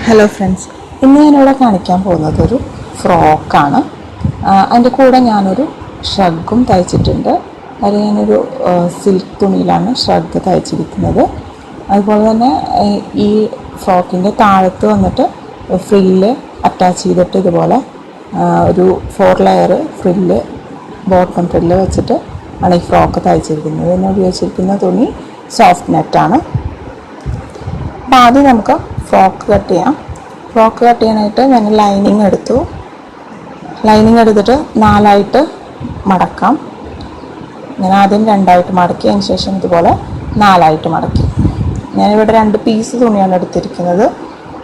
Hello friends, ഇന്ന് ഞാനിവിടെ കാണിക്കാൻ പോകുന്നത് ഒരു ഫ്രോക്കാണ്. അതിൻ്റെ കൂടെ ഞാനൊരു ഷ്രഗും തയ്ച്ചിട്ടുണ്ട്. അത് ഞാനൊരു സിൽക്ക് തുണിയിലാണ് ഷ്രഗ് തയ്ച്ചിരിക്കുന്നത്. അതുപോലെ തന്നെ ഈ ഫ്രോക്കിൻ്റെ താഴത്ത് വന്നിട്ട് ഫ്രില്ല് അറ്റാച്ച് ചെയ്തിട്ട് ഇതുപോലെ ഒരു 4 ലെയർ ഫ്രില്ല് ബോട്ടം ഫ്രില്ല് വെച്ചിട്ട് ആണ് ഈ ഫ്രോക്ക് തയ്ച്ചിരിക്കുന്നത്. ഇതിന് ഉപയോഗിച്ചിരിക്കുന്ന തുണി സോഫ്റ്റ് നെറ്റാണ്. അപ്പോൾ ആദ്യം നമുക്ക് ഫ്രോക്ക് കട്ട് ചെയ്യാം. ഫ്രോക്ക് കട്ട് ചെയ്യാനായിട്ട് ഞാൻ ലൈനിങ് എടുത്തു. ലൈനിങ് എടുത്തിട്ട് 4ആയിട്ട് മടക്കാം. ഞാൻ ആദ്യം 2ആയിട്ട് മടക്കി, അതിന് ശേഷം ഇതുപോലെ 4ആയിട്ട് മടക്കി. ഞാനിവിടെ 2 പീസ് തുണിയാണ് എടുത്തിരിക്കുന്നത്.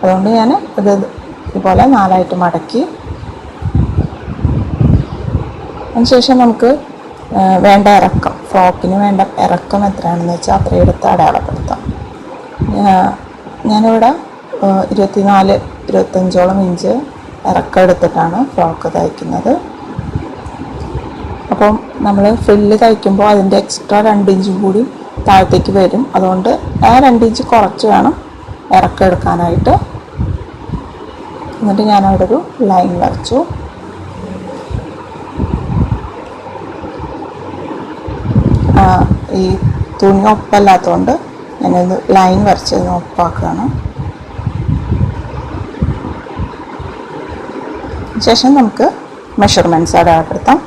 അതുകൊണ്ട് ഞാൻ ഇത് ഇതുപോലെ 4ആയിട്ട് മടക്കി. അതിനുശേഷം നമുക്ക് വേണ്ട ഇറക്കം, ഫ്രോക്കിന് വേണ്ട ഇറക്കം എത്രയാണെന്ന് വെച്ചാൽ അത്രയും എടുത്ത് അടയാളപ്പെടുത്താം. ഞാനിവിടെ 24-25 ഇഞ്ച് ഇറക്കം എടുത്തിട്ടാണ് ഫ്രോക്ക് തയ്ക്കുന്നത്. അപ്പം നമ്മൾ ഫ്രില്ല് തയ്ക്കുമ്പോൾ അതിൻ്റെ എക്സ്ട്രാ 2 ഇഞ്ചും കൂടി താഴത്തേക്ക് വരും. അതുകൊണ്ട് ആ 2 ഇഞ്ച് കുറച്ച് വേണം ഇറക്കം എടുക്കാനായിട്ട്. എന്നിട്ട് ഞാനവിടെ ഒരു ലൈൻ വരച്ചു. ഈ തുണി ഒപ്പല്ലാത്തതുകൊണ്ട് ഞാനൊന്ന് ലൈൻ വരച്ചതിന് ഒപ്പാക്കുകയാണ്. ശേഷം നമുക്ക് മെഷർമെൻറ്റ്സ് അടയാളപ്പെടുത്താം.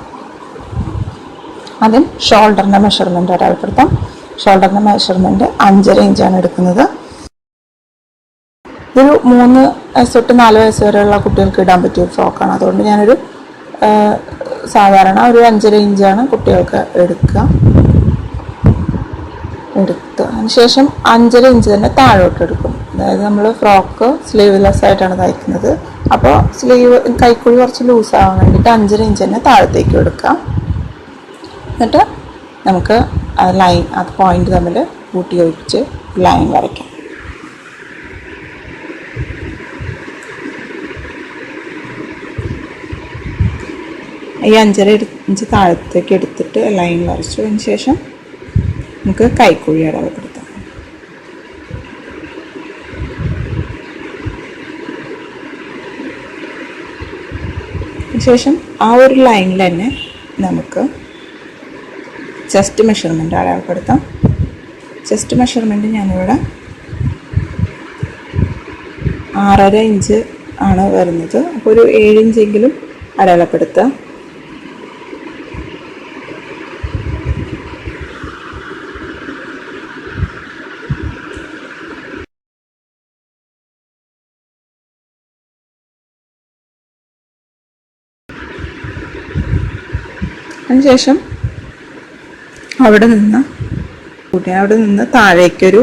ആദ്യം ഷോൾഡറിൻ്റെ മെഷർമെൻറ്റ് അടയാളപ്പെടുത്താം. ഷോൾഡറിൻ്റെ മെഷർമെൻറ്റ് 5.5 ഇഞ്ചാണ് എടുക്കുന്നത്. ഇതൊരു 3 വയസ്സ് തൊട്ട് 4 വയസ്സ് വരെയുള്ള കുട്ടികൾക്ക് ഇടാൻ പറ്റിയ ഫ്രോക്കാണ്. അതുകൊണ്ട് ഞാനൊരു സാധാരണ ഒരു 5.5 ഇഞ്ചാണ് കുട്ടികൾക്ക് അതിന് ശേഷം 5.5 ഇഞ്ച് തന്നെ താഴോട്ട് എടുക്കും. അതായത് നമ്മൾ ഫ്രോക്ക് സ്ലീവ്ലെസ് ആയിട്ടാണ് തയ്ക്കുന്നത്. അപ്പോൾ കൈക്കുഴി കുറച്ച് ലൂസാകാൻ വേണ്ടിയിട്ട് 5.5 ഇഞ്ച് തന്നെ താഴത്തേക്ക് എടുക്കാം. എന്നിട്ട് നമുക്ക് ലൈൻ അത് പോയിന്റ് തമ്മിൽ കൂട്ടി ഒഴിച്ച് ലൈൻ വരയ്ക്കാം. ഈ 5.5 ഇഞ്ച് താഴത്തേക്ക് എടുത്തിട്ട് ലൈൻ വരച്ചു. അതിന് ശേഷം നമുക്ക് കൈക്കുഴി അടയാളപ്പെടുത്താം. ശേഷം ആ ഒരു ലൈനിൽ തന്നെ നമുക്ക് ചെസ്റ്റ് മെഷർമെൻറ്റ് അടയാളപ്പെടുത്താം. ചെസ്റ്റ് മെഷർമെൻറ്റ് ഞാനിവിടെ 6.5 ഇഞ്ച് ആണ് വരുന്നത്. അപ്പോൾ ഒരു 7 ഇഞ്ചെങ്കിലും അടയാളപ്പെടുത്താം. അതിനുശേഷം അവിടെ നിന്ന് താഴേക്കൊരു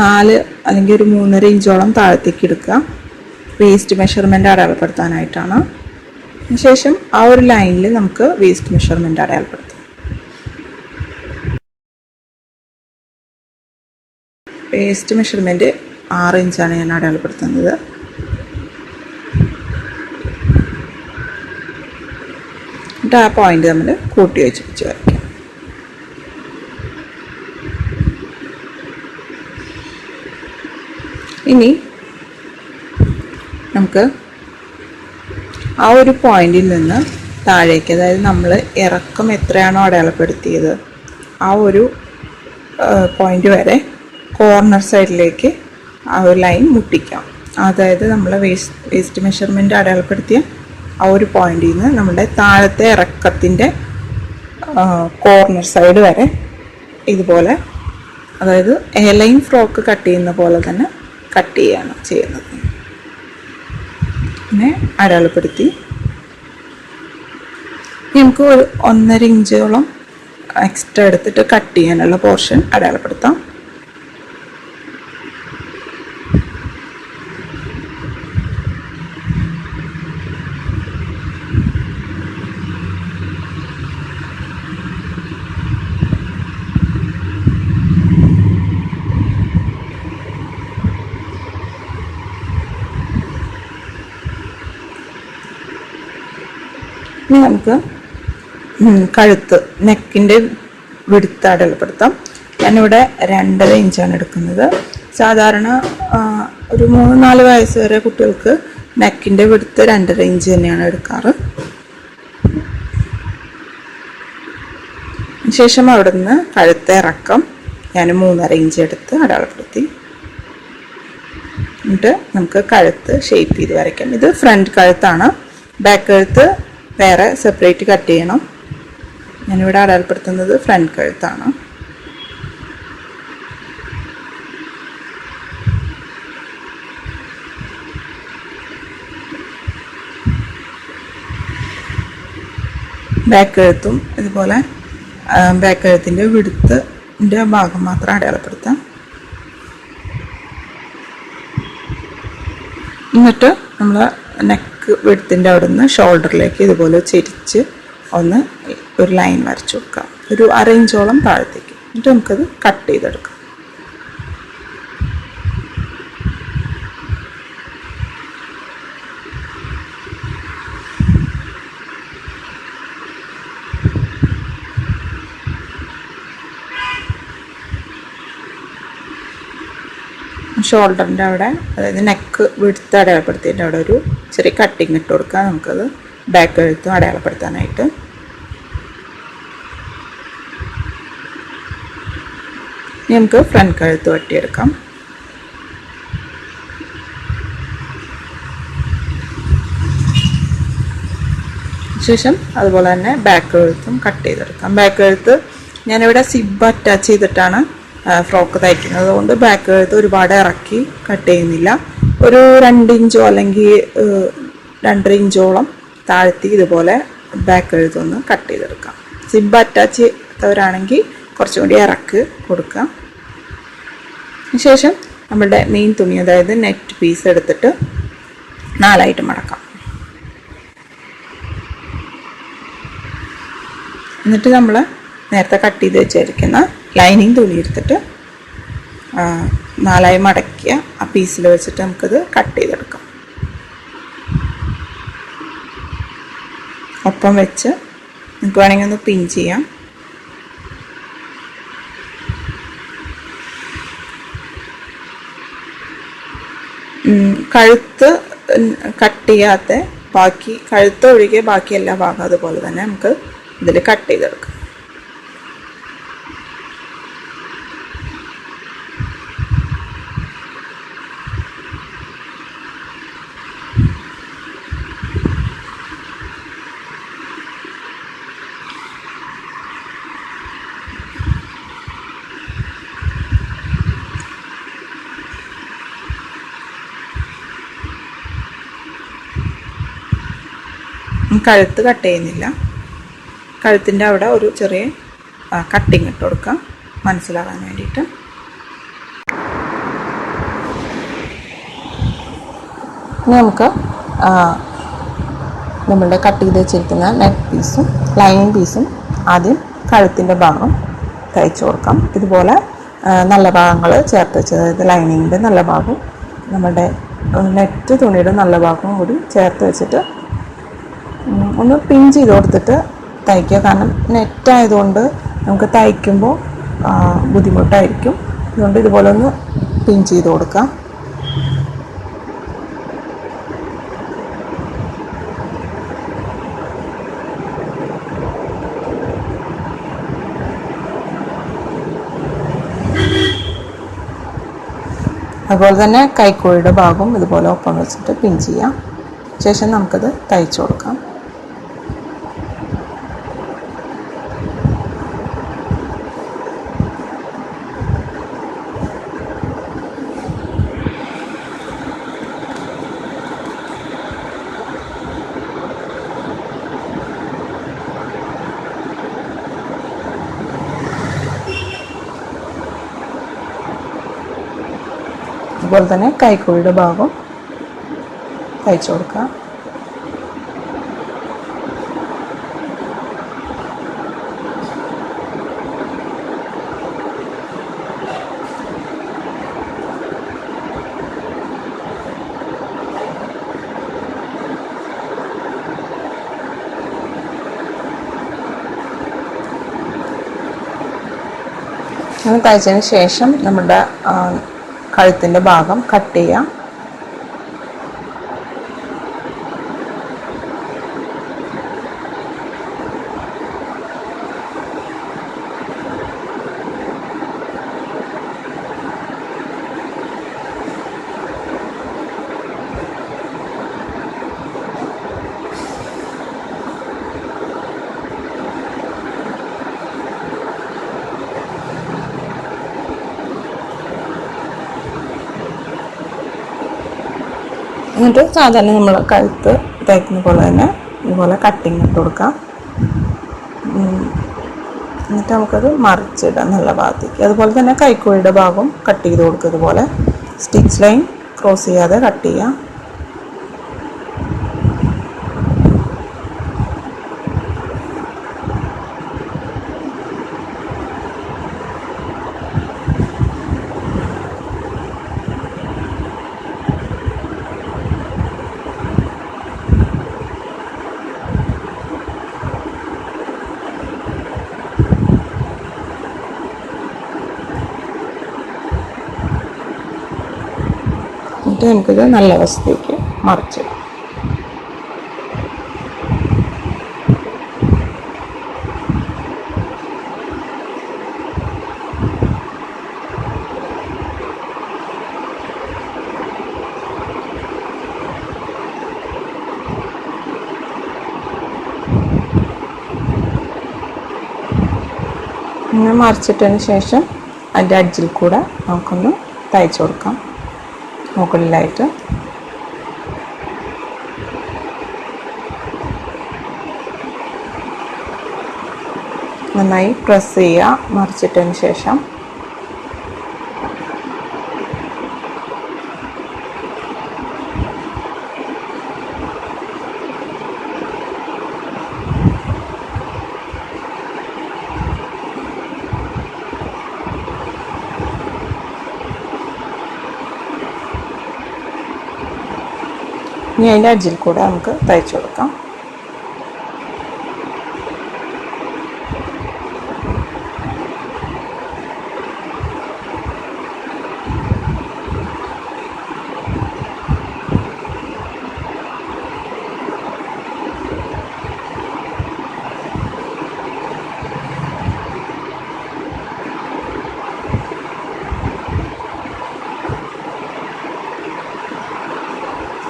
4 അല്ലെങ്കിൽ ഒരു 3.5 ഇഞ്ചോളം താഴത്തേക്ക് എടുക്കുക. വേസ്റ്റ് മെഷർമെൻറ്റ് അടയാളപ്പെടുത്താനായിട്ടാണ്. അതിനുശേഷം ആ ഒരു ലൈനിൽ നമുക്ക് വേസ്റ്റ് മെഷർമെൻറ്റ് അടയാളപ്പെടുത്താം. വേസ്റ്റ് മെഷർമെൻറ്റ് 6 ഇഞ്ചാണ് ഞാൻ അടയാളപ്പെടുത്തുന്നത്. ആ പോയിന്റ് നമ്മൾ കൂട്ടി വെച്ച് വരയ്ക്കാം. ഇനി നമുക്ക് ആ ഒരു പോയിന്റിൽ നിന്ന് താഴേക്ക്, അതായത് നമ്മൾ ഇറക്കം എത്രയാണോ അടയാളപ്പെടുത്തിയത് ആ ഒരു പോയിന്റ് വരെ കോർണർ സൈഡിലേക്ക് ആ ഒരു ലൈൻ മുട്ടിക്കാം. അതായത് നമ്മൾ വേസ്റ്റ് മെഷർമെൻറ്റ് അടയാളപ്പെടുത്തിയ ആ ഒരു പോയിന്റിൽ നിന്ന് നമ്മുടെ താഴത്തെ ഇറക്കത്തിൻ്റെ കോർണർ സൈഡ് വരെ ഇതുപോലെ, അതായത് എയർലൈൻ ഫ്രോക്ക് കട്ട് ചെയ്യുന്ന പോലെ തന്നെ കട്ട് ചെയ്യുകയാണ് ചെയ്യുന്നത്. പിന്നെ അടയാളപ്പെടുത്തി നമുക്ക് ഒരു 1.5 ഇഞ്ചോളം എക്സ്ട്രാ എടുത്തിട്ട് കട്ട് ചെയ്യാനുള്ള പോർഷൻ അടയാളപ്പെടുത്താം. ഇനി നമുക്ക് കഴുത്ത് നെക്കിൻ്റെ വിഡ്ത്ത് അടയാളപ്പെടുത്താം. ഞാനിവിടെ 2.5 ഇഞ്ചാണ് എടുക്കുന്നത്. സാധാരണ ഒരു 3-4 വയസ്സ് വരെ കുട്ടികൾക്ക് നെക്കിൻ്റെ വിടുത്ത് 2.5 ഇഞ്ച് തന്നെയാണ് എടുക്കാറ്. ശേഷം അവിടുന്ന് കഴുത്ത് ഇറക്കം ഞാൻ 3.5 ഇഞ്ച് എടുത്ത് അടയാളപ്പെടുത്തി. എന്നിട്ട് നമുക്ക് കഴുത്ത് ഷേപ്പ് ചെയ്ത് വരയ്ക്കാം. ഇത് ഫ്രണ്ട് കഴുത്താണ്. ബാക്ക് കഴുത്ത് വേറെ സെപ്പറേറ്റ് കട്ട് ചെയ്യണം. ഞാനിവിടെ അടയാളപ്പെടുത്തുന്നത് ഫ്രണ്ട് കഴുത്താണ്. ബാക്ക് കഴുത്തും ഇതുപോലെ ബാക്ക് കഴുത്തിൻ്റെ വിടുത്തിൻ്റെ ഭാഗം മാത്രം അടയാളപ്പെടുത്താം. എന്നിട്ട് നമ്മൾ നെക്ക് വിടുത്തിൻ്റെ അവിടെ നിന്ന് ഷോൾഡറിലേക്ക് ഇതുപോലെ ചെരിച്ച് ഒന്ന് ഒരു ലൈൻ വരച്ചു കൊടുക്കാം, ഒരു 1/2 ഇഞ്ചോളം താഴത്തേക്ക്. എന്നിട്ട് നമുക്കത് കട്ട് ചെയ്തെടുക്കാം. ഷോൾഡറിൻ്റെ അവിടെ, അതായത് നെക്ക് വിടുത്ത് അടയാളപ്പെടുത്തിയിട്ട് അവിടെ ഒരു ചെറിയ കട്ടിങ് ഇട്ട് കൊടുക്കുക. നമുക്കത് ബാക്ക് കഴുത്തും അടയാളപ്പെടുത്താനായിട്ട്. ഇനി നമുക്ക് ഫ്രണ്ട് കഴുത്ത് വെട്ടിയെടുക്കാം. ശേഷം അതുപോലെ തന്നെ ബാക്ക് കഴുത്തും കട്ട് ചെയ്തെടുക്കാം. ബാക്ക് കഴുത്ത് ഞാനിവിടെ സിബ് അറ്റാച്ച് ചെയ്തിട്ടാണ് ഫ്രോക്ക് തയ്ക്കുന്നത്. അതുകൊണ്ട് ബാക്ക് കഴുത്ത് ഒരുപാട് ഇറക്കി കട്ട് ചെയ്യുന്നില്ല. ഒരു 2 ഇഞ്ചോ അല്ലെങ്കിൽ 2.5 ഇഞ്ചോളം താഴ്ത്തി ഇതുപോലെ ബാക്ക് കഴുത്തൊന്ന് കട്ട് ചെയ്തെടുക്കാം. സിബ് അറ്റാച്ച് ചെയ്തവരാണെങ്കിൽ കുറച്ചും കൂടി ഇറക്ക് കൊടുക്കാം. ശേഷം നമ്മളുടെ മെയിൻ തുണി, അതായത് നെറ്റ് പീസ് എടുത്തിട്ട് 4ആയിട്ട് മടക്കാം. എന്നിട്ട് നമ്മൾ നേരത്തെ കട്ട് ചെയ്ത് വെച്ചിരിക്കുന്ന ലൈനിങ് തുണി എടുത്തിട്ട് 4ആയി മടക്കിയ ആ പീസിൽ വെച്ചിട്ട് നമുക്കത് കട്ട് ചെയ്തെടുക്കാം. ഒപ്പം വെച്ച് നമുക്ക് വേണമെങ്കിൽ ഒന്ന് പിൻ ചെയ്യാം. കഴുത്ത് കട്ട് ചെയ്യാത്ത ബാക്കി, കഴുത്ത് ഒഴികെ ബാക്കി എല്ലാ ഭാഗം അതുപോലെ തന്നെ നമുക്ക് ഇതിൽ കട്ട് ചെയ്തെടുക്കാം. കഴുത്ത് കട്ട് ചെയ്യുന്നില്ല. കഴുത്തിൻ്റെ അവിടെ ഒരു ചെറിയ കട്ടിങ് ഇട്ട് കൊടുക്കാം മനസ്സിലാകാൻ വേണ്ടിയിട്ട്. ഇനി നമുക്ക് നമ്മളുടെ കട്ട് ചെയ്ത് വെച്ചിരിക്കുന്ന നെക്ക് പീസും ലൈനിങ് പീസും ആദ്യം കഴുത്തിൻ്റെ ഭാഗം തയ്ച്ചു കൊടുക്കാം. ഇതുപോലെ നല്ല ഭാഗങ്ങൾ ചേർത്ത് വെച്ചത്, അതായത് ലൈനിങ്ങിൻ്റെ നല്ല ഭാഗവും നമ്മുടെ നെറ്റ് തുണിയുടെ നല്ല ഭാഗവും കൂടി ചേർത്ത് വെച്ചിട്ട് ഒന്ന് പിൻ ചെയ്ത് കൊടുത്തിട്ട് തയ്ക്കുക. കാരണം നെറ്റായതുകൊണ്ട് നമുക്ക് തയ്ക്കുമ്പോൾ ബുദ്ധിമുട്ടായിരിക്കും. അതുകൊണ്ട് ഇതുപോലെ ഒന്ന് പിൻ ചെയ്ത് കൊടുക്കാം. അതുപോലെ തന്നെ കൈക്കോഴിയുടെ ഭാഗവും ഇതുപോലെ ഒപ്പം വെച്ചിട്ട് പിൻ ചെയ്യാം. ശേഷം നമുക്കത് തയ്ച്ചു കൊടുക്കാം. അതുപോലെ തന്നെ കൈക്കോഴിയുടെ ഭാഗം തയ്ച്ചു കൊടുക്കുക. അങ്ങനെ തയ്ച്ചതിന് ശേഷം നമ്മുടെ കഴുത്തിൻ്റെ ഭാഗം കട്ട് ചെയ്യാം. എന്നിട്ട് സാധാരണ നമ്മൾ കഴുത്ത് തയ്ക്കുന്ന പോലെ തന്നെ ഇതുപോലെ കട്ടിങ് ഇട്ട് കൊടുക്കാം. എന്നിട്ട് നമുക്കത് മറിച്ചിടാം നല്ല ഭാഗത്തേക്ക്. അതുപോലെ തന്നെ കൈക്കുഴിയുടെ ഭാഗം കട്ട് ചെയ്ത് കൊടുക്കുക. ഇതുപോലെ സ്റ്റിച്ച് ലൈൻ ക്രോസ് ചെയ്യാതെ കട്ട് ചെയ്യാം. എന്നിട്ട് നമുക്കിത് നല്ല വശത്തേക്ക് മറിച്ചിടാം. ഇങ്ങനെ മറിച്ചിട്ടതിന് ശേഷം അതിൻ്റെ അഡ്ജിൽ കൂടെ നമുക്കൊന്ന് തയ്ച്ചു കൊടുക്കാം. മുകളിലായിട്ട് നന്നായി പ്രസ് ചെയ്യുക. മറിച്ചിട്ടതിന് ശേഷം ഇനി അതിൻ്റെ അഡ്ജിൽ കൂടെ നമുക്ക് തയ്ച്ചു കൊടുക്കാം.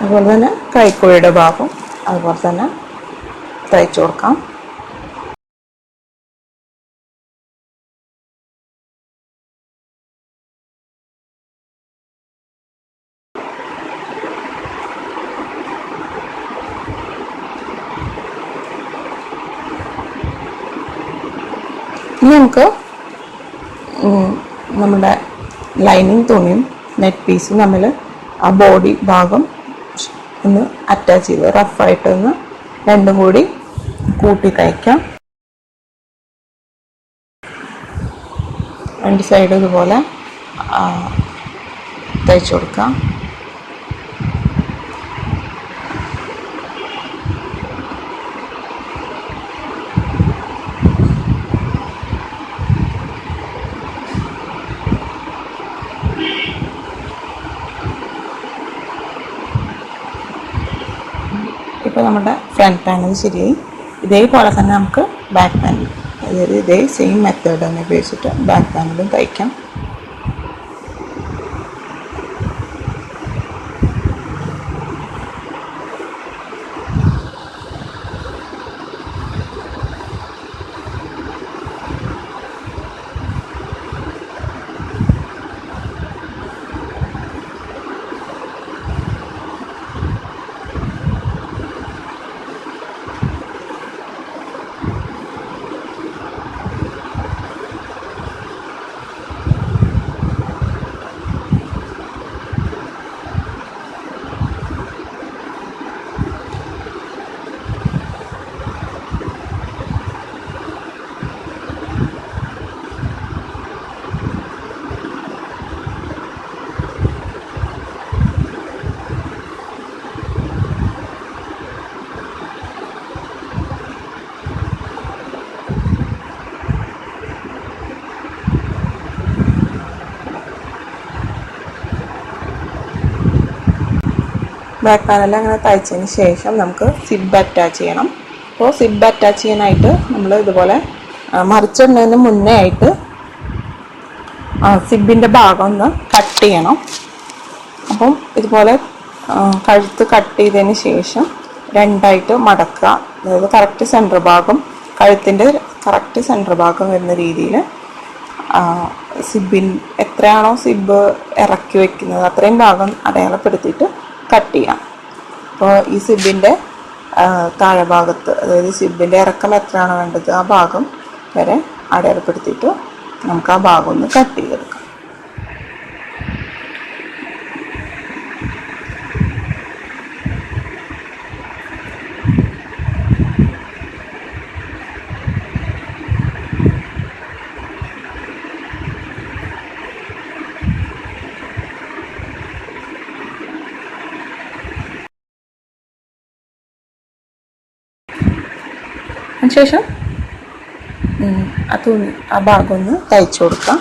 അതുപോലെ തന്നെ കൈക്കുഴിയുടെ ഭാഗം അതുപോലെ തന്നെ തയ്ച്ചു കൊടുക്കാം. ഇനി നമുക്ക് നമ്മുടെ ലൈനിങ് തുണിയും നെറ്റ് പീസും തമ്മിൽ ആ ബോഡി ഭാഗം ഒന്ന് അറ്റാച്ച് ചെയ്ത് റഫായിട്ടൊന്ന് രണ്ടും കൂടി കൂട്ടി തയ്ക്കാം. രണ്ട് സൈഡ് ഇതുപോലെ തയ്ച്ചു കൊടുക്കാം. ഇപ്പോൾ നമ്മുടെ ഫ്രണ്ട് പാനൽ ശരിയായി. ഇതേപോലെ തന്നെ നമുക്ക് ബാക്ക് പാനൽ, അതായത് ഇതേ സെയിം മെത്തേഡ് തന്നെ ഉപയോഗിച്ചിട്ട് ബാക്ക് പാനലും തയ്ക്കാം. ബാക്ക് പാനൽ അങ്ങനെ തയ്ച്ചതിന് ശേഷം നമുക്ക് സിബ് അറ്റാച്ച് ചെയ്യണം. അപ്പോൾ സിബ് അറ്റാച്ച് ചെയ്യാനായിട്ട് നമ്മൾ ഇതുപോലെ മറിച്ചിടുന്നതിന് മുന്നേ ആയിട്ട് സിബിൻ്റെ ഭാഗം ഒന്ന് കട്ട് ചെയ്യണം. അപ്പം ഇതുപോലെ കഴുത്ത് കട്ട് ചെയ്തതിന് ശേഷം രണ്ടായിട്ട് മടക്കുക. അതായത് കറക്റ്റ് സെൻറ്റർ ഭാഗം, കഴുത്തിൻ്റെ കറക്റ്റ് സെൻറ്റർ ഭാഗം വരുന്ന രീതിയിൽ എത്രയാണോ സിബ് ഇറക്കി വെക്കുന്നത് അത്രയും ഭാഗം അടയാളപ്പെടുത്തിയിട്ട് കട്ട് ചെയ്യാം. അപ്പോൾ ഈ സിബിൻ്റെ താഴെ ഭാഗത്ത്, അതായത് സിബിൻ്റെ ഇറക്കം എത്രയാണോ വേണ്ടത് ആ ഭാഗം വരെ അടയാളപ്പെടുത്തിയിട്ട് നമുക്ക് ആ ഭാഗം ഒന്ന് കട്ട് ചെയ്തെടുക്കാം. അതിനുശേഷം ആ ഭാഗം ഒന്ന് തയ്ച്ചു കൊടുക്കാം.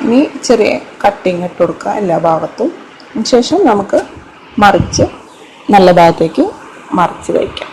ഇനി ചെറിയ കട്ടിങ് ഇട്ട് കൊടുക്കുക എല്ലാ ഭാഗത്തും. അതിനുശേഷം നമുക്ക് മറിച്ച് നല്ല ഭാഗത്തേക്ക് മറിച്ച് വയ്ക്കാം.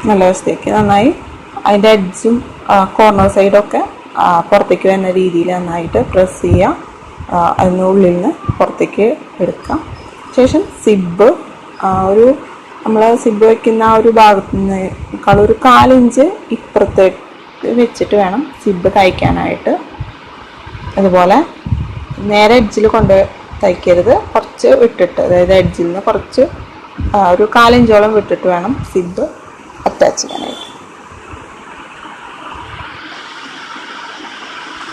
നല്ല വശത്തേക്ക് നന്നായി അതിൻ്റെ എഡ്ജും കോർണർ സൈഡൊക്കെ പുറത്തേക്ക് വരുന്ന രീതിയിൽ നന്നായിട്ട് പ്രസ് ചെയ്യുക. അതിനുള്ളിൽ നിന്ന് പുറത്തേക്ക് എടുക്കാം. ശേഷം സിബ് നമ്മൾ സിബ് വയ്ക്കുന്ന ആ ഒരു ഭാഗത്ത് നിന്നേക്കാൾ ഒരു 1/4 ഇഞ്ച് ഇപ്പുറത്തേക്ക് വെച്ചിട്ട് വേണം സിബ് തയ്ക്കാനായിട്ട്. അതുപോലെ നേരെ എഡ്ജിൽ കൊണ്ട് തയ്ക്കരുത്, കുറച്ച് വിട്ടിട്ട്, അതായത് എഡ്ജിൽ നിന്ന് കുറച്ച് ഒരു 1/4 ഇഞ്ചോളം വിട്ടിട്ട് വേണം സിബ് അറ്റാച്ച് ചെയ്യാനായിട്ട്.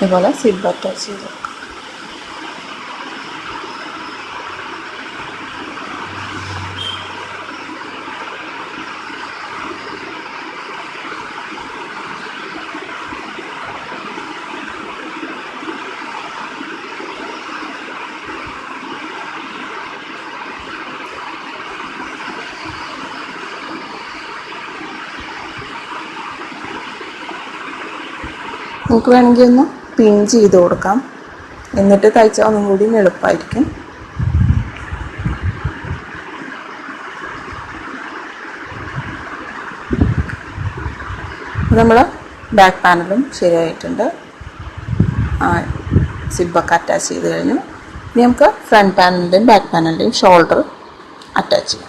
ഇതുപോലെ സിബ് അറ്റാച്ച് ചെയ്ത് കൊടുക്കാം. നമുക്ക് വേണമെങ്കിൽ ഒന്ന് പിൻ ചെയ്ത് കൊടുക്കാം, എന്നിട്ട് തയ്ച്ചാൽ ഒന്നും കൂടി എളുപ്പമായിരിക്കും. നമ്മൾ ബാക്ക് പാനലും ശരിയായിട്ടുണ്ട്, സിബൊക്കെ അറ്റാച്ച് ചെയ്ത് കഴിഞ്ഞു. ഇനി നമുക്ക് ഫ്രണ്ട് പാനലിൻ്റെയും ബാക്ക് പാനലിൻ്റെയും ഷോൾഡർ അറ്റാച്ച് ചെയ്യാം.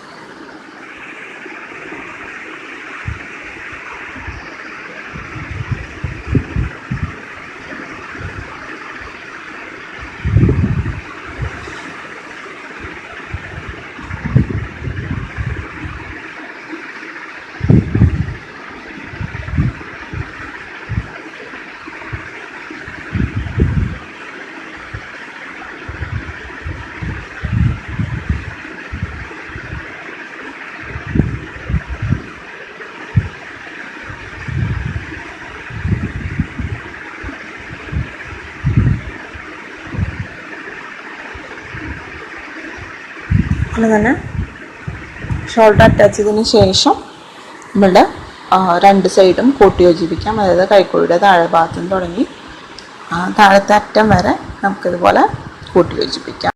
അതുപോലെ തന്നെ ഷോൾഡർ അറ്റാച്ച് ചെയ്തതിന് ശേഷം നമ്മളുടെ രണ്ട് സൈഡും കൂട്ടി യോജിപ്പിക്കാം. അതായത് കൈക്കുഴിയുടെ താഴെ ഭാഗത്തും തുടങ്ങി താഴത്തെ അറ്റം വരെ നമുക്കിതുപോലെ കൂട്ടി യോജിപ്പിക്കാം.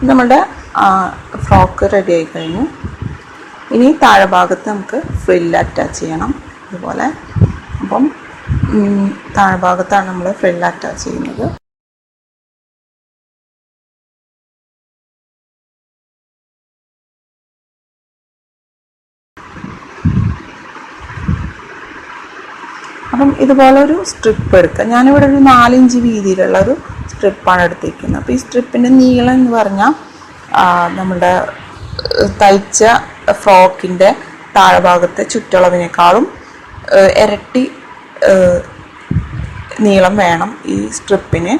നമ്മുടെ ഫ്രോക്ക് റെഡി ആയി കഴിഞ്ഞു. ഇനി താഴെ ഭാഗത്ത് നമുക്ക് ഫ്രില്ല് അറ്റാച്ച് ചെയ്യണം ഇതുപോലെ. അപ്പം താഴെ ഭാഗത്താണ് നമ്മൾ ഫ്രില്ല് അറ്റാച്ച് ചെയ്യുന്നത്. അപ്പം ഇതുപോലൊരു സ്ട്രിപ്പ് എടുക്കുക. ഞാനിവിടെ ഒരു 4 ഇഞ്ച് വീതിയിലുള്ളൊരു സ്ട്രിപ്പാണ് എടുത്തിരിക്കുന്നത്. അപ്പോൾ ഈ സ്ട്രിപ്പിൻ്റെ നീളം എന്ന് പറഞ്ഞാൽ നമ്മുടെ തയ്ച്ച ഫ്രോക്കിൻ്റെ താഴെ ഭാഗത്തെ ചുറ്റളവിനേക്കാളും ഇരട്ടി നീളം വേണം ഈ സ്ട്രിപ്പിന്.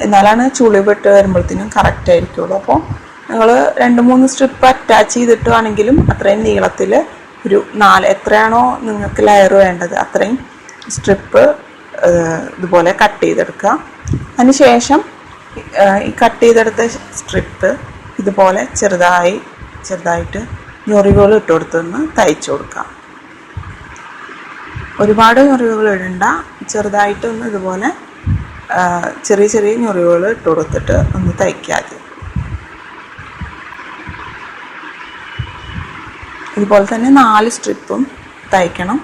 എന്നാലാണ് ചുളിവിട്ട് വരുമ്പോഴത്തേനും കറക്റ്റ് ആയിരിക്കുള്ളൂ. അപ്പോൾ നിങ്ങൾ 2-3 സ്ട്രിപ്പ് അറ്റാച്ച് ചെയ്തിട്ടാണെങ്കിലും അത്രയും നീളത്തിൽ ഒരു 4 എത്രയാണോ നിങ്ങൾക്ക് ലെയർ വേണ്ടത് അത്രയും സ്ട്രിപ്പ് ഇതുപോലെ കട്ട് ചെയ്തെടുക്കുക. അതിനുശേഷം ഈ കട്ട് ചെയ്തെടുത്ത സ്ട്രിപ്പ് ഇതുപോലെ ചെറുതായിട്ട് ഞൊറിവുകൾ ഇട്ട് കൊടുത്തൊന്ന് തയ്ച്ചു കൊടുക്കാം. ഒരുപാട് ഞൊറിവുകൾ ഇടണ്ട, ചെറുതായിട്ടൊന്ന് ഇതുപോലെ ചെറിയ ഞൊറിവുകൾ ഇട്ട് കൊടുത്തിട്ട് ഒന്ന് തയ്ക്കാതെ. ഇതുപോലെ തന്നെ 4 സ്ട്രിപ്പും തയ്ക്കണം.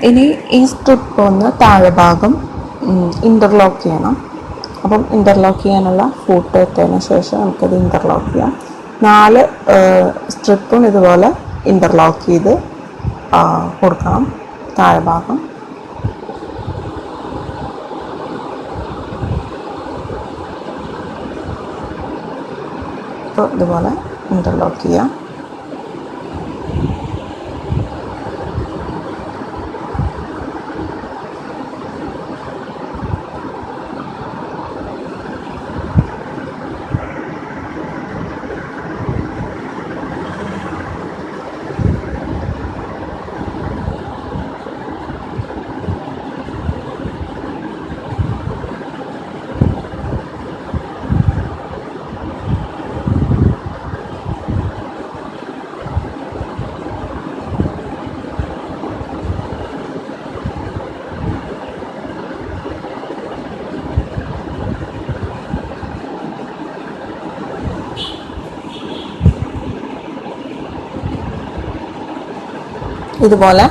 ഇനി ഈ സ്ട്രിപ്പ് ഒന്ന് താഴെ ഭാഗം ഇൻ്റർലോക്ക് ചെയ്യണം. അപ്പം ഇൻ്റർലോക്ക് ചെയ്യാനുള്ള ഫൂട്ട് എത്തിയതിന് ശേഷം നമുക്കത് ഇൻ്റർലോക്ക് ചെയ്യാം. 4 സ്ട്രിപ്പും ഇതുപോലെ ഇൻ്റർലോക്ക് ചെയ്ത് കൊടുക്കണം താഴെ ഭാഗം. അപ്പോൾ ഇതുപോലെ ഇൻ്റർലോക്ക് ചെയ്യാം. ഇതുപോലെ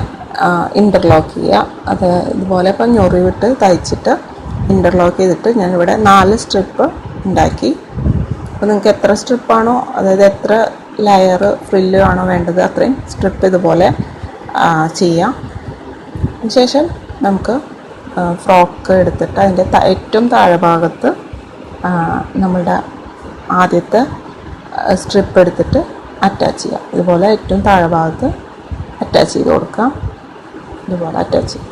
ഇൻ്റർലോക്ക് ചെയ്യുക. അത് ഇതുപോലെ ഇപ്പം ഞൊറിവിട്ട് തയ്ച്ചിട്ട് ഇൻ്റർലോക്ക് ചെയ്തിട്ട് ഞാനിവിടെ 4 സ്ട്രിപ്പ് ഉണ്ടാക്കി. അപ്പോൾ നിങ്ങൾക്ക് എത്ര സ്ട്രിപ്പാണോ, അതായത് എത്ര ലെയർ ഫ്രില്ല് ആണോ വേണ്ടത് അത്രയും സ്ട്രിപ്പ് ഇതുപോലെ ചെയ്യാം. അതിനുശേഷം നമുക്ക് ഫ്രോക്ക് എടുത്തിട്ട് അതിൻ്റെ ഏറ്റവും താഴെ ഭാഗത്ത് നമ്മളുടെ ആദ്യത്തെ സ്ട്രിപ്പ് എടുത്തിട്ട് അറ്റാച്ച് ചെയ്യാം. ഇതുപോലെ ഏറ്റവും താഴെ ഭാഗത്ത് അറ്റാച്ച് ചെയ്ത് കൊടുക്കാം. ഇതുപോലെ അറ്റാച്ച് ചെയ്യും.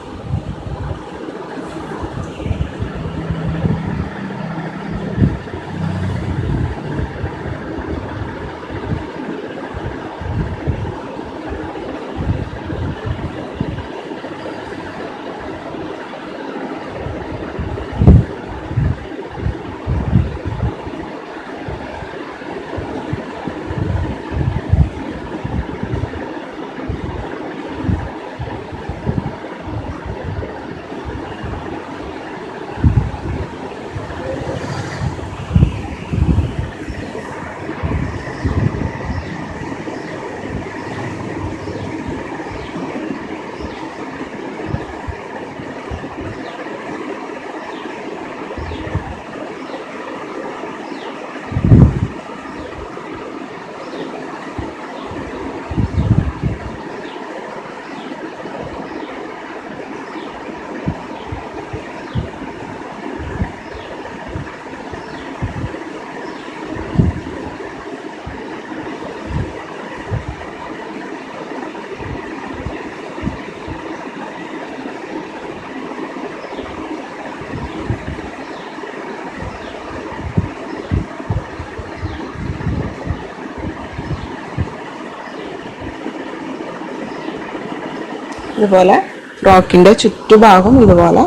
ഇതുപോലെ ഫ്രോക്കിൻ്റെ ചുറ്റുഭാഗം ഇതുപോലെ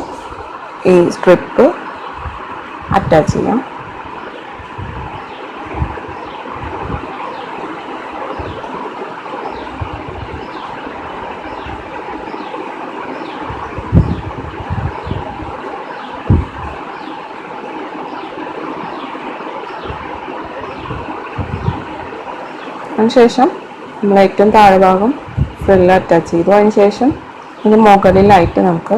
ഈ സ്ട്രിപ്പ് അറ്റാച്ച് ചെയ്യാം. അതിനുശേഷം നമ്മൾ ഏറ്റവും താഴെ ഭാഗം ഫ്രില്ല് അറ്റാച്ച് ചെയ്തു. അതിനുശേഷം ഇതിന് മുകളിലായിട്ട് നമുക്ക്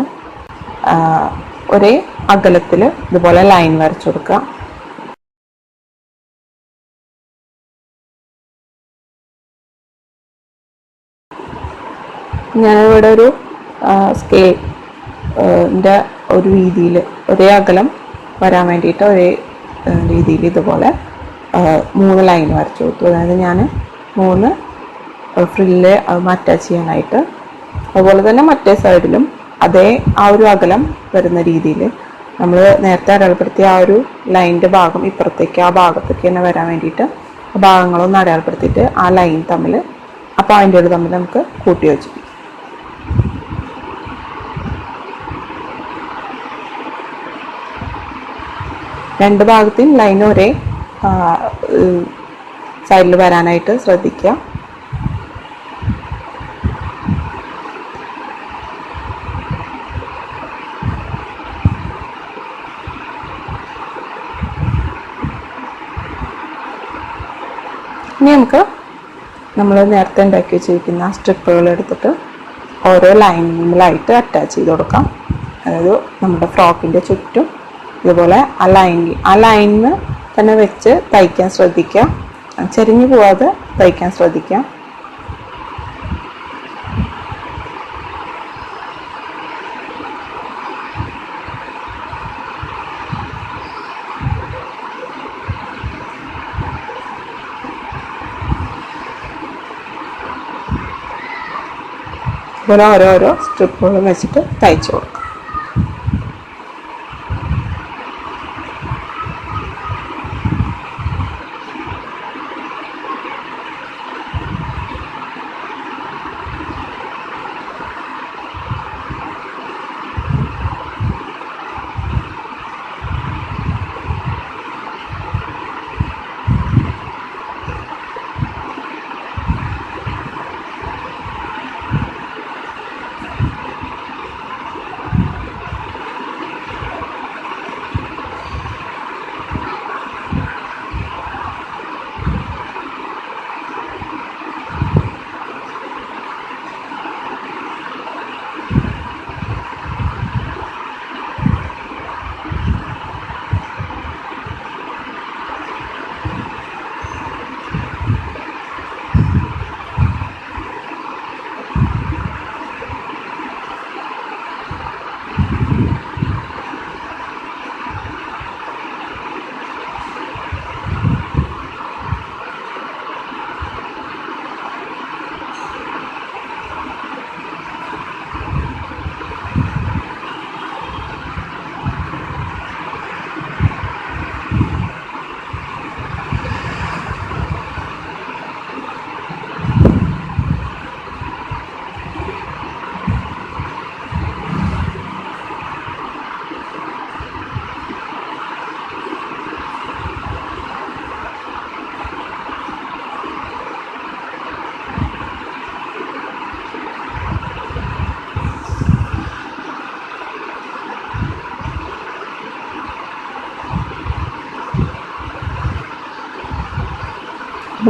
ഒരേ അകലത്തിൽ ഇതുപോലെ ലൈൻ വരച്ചു കൊടുക്കുക. ഞാനിവിടെ ഒരു സ്കെയിലിൻ്റെ ഒരു രീതിയിൽ ഒരേ അകലം വരാൻ വേണ്ടിയിട്ട് ഒരേ രീതിയിൽ ഇതുപോലെ 3 ലൈൻ വരച്ചു കൊടുത്തു. അതായത് ഞാൻ 3 ഫ്രില്ല് അറ്റാച്ച് ചെയ്യാനായിട്ട്. അതുപോലെ തന്നെ മറ്റേ സൈഡിലും അതേ ആ ഒരു അകലം വരുന്ന രീതിയിൽ നമ്മൾ നേരത്തെ അടയാളപ്പെടുത്തിയ ആ ഒരു ലൈനിൻ്റെ ഭാഗം ഇപ്പുറത്തേക്ക് ആ ഭാഗത്തേക്ക് തന്നെ വരാൻ വേണ്ടിയിട്ട് ആ ഭാഗങ്ങളൊന്ന് അടയാളപ്പെടുത്തിയിട്ട് ആ ലൈൻ തമ്മിൽ ആ പോയിന്റുകൾ തമ്മിൽ നമുക്ക് കൂട്ടി വെച്ചിരിക്കും. രണ്ട് ഭാഗത്തെയും ലൈൻ ഒരേ സൈഡിൽ വരാനായിട്ട് ശ്രദ്ധിക്കുക. ഇനി നമുക്ക് നമ്മൾ നേരത്തെ ഉണ്ടാക്കി വെച്ചിരിക്കുന്ന സ്ട്രിപ്പുകൾ എടുത്തിട്ട് ഓരോ ലൈനിലായിട്ട് അറ്റാച്ച് ചെയ്ത് കൊടുക്കാം. അതായത് നമ്മുടെ ഫ്രോക്കിൻ്റെ ചുറ്റും ഇതുപോലെ ആ ലൈനിൽ തന്നെ വെച്ച് തയ്ക്കാൻ ശ്രദ്ധിക്കുക. ചെരിഞ്ഞു പോവാതെ തയ്ക്കാൻ ശ്രദ്ധിക്കുക. ഇതുപോലെ ഓരോരോ സ്ട്രിപ്പുകളും വെച്ചിട്ട് തയ്ച്ചു കൊടുക്കാം.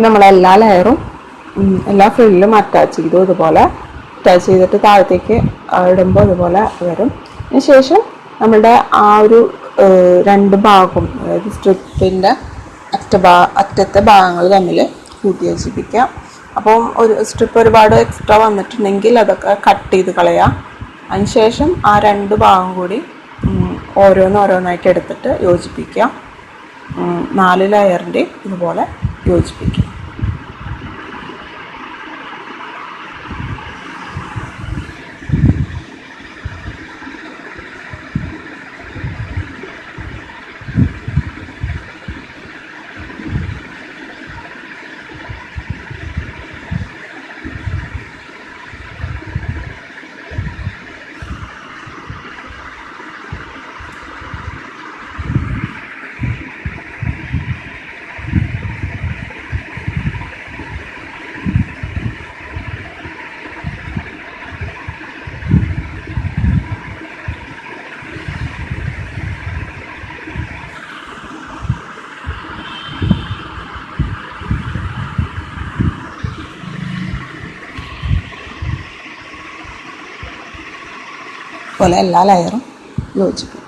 നമ്മളെല്ലാ ലെയറും എല്ലാ ഫ്രില്ലും അറ്റാച്ച് ചെയ്തു. ഇതുപോലെ അറ്റാച്ച് ചെയ്തിട്ട് താഴത്തേക്ക് ഇടുമ്പോൾ ഇതുപോലെ വരും. അതിനുശേഷം നമ്മളുടെ ആ ഒരു രണ്ട് ഭാഗം, അതായത് സ്ട്രിപ്പിൻ്റെ അറ്റത്തെ ഭാഗങ്ങൾ തമ്മിൽ കൂട്ടി യോജിപ്പിക്കാം. അപ്പം ഒരു സ്ട്രിപ്പ് ഒരുപാട് എക്സ്ട്രാ വന്നിട്ടുണ്ടെങ്കിൽ അതൊക്കെ കട്ട് ചെയ്ത് കളയാം. അതിനുശേഷം ആ രണ്ട് ഭാഗം കൂടി ഓരോന്നായിട്ട് എടുത്തിട്ട് യോജിപ്പിക്കാം. 4 ലെയറിൻ്റെ ഇതുപോലെ യോജിപ്പിക്കുക. ഇതുപോലെ എല്ലാ ലെയറും യോജിപ്പിക്കും.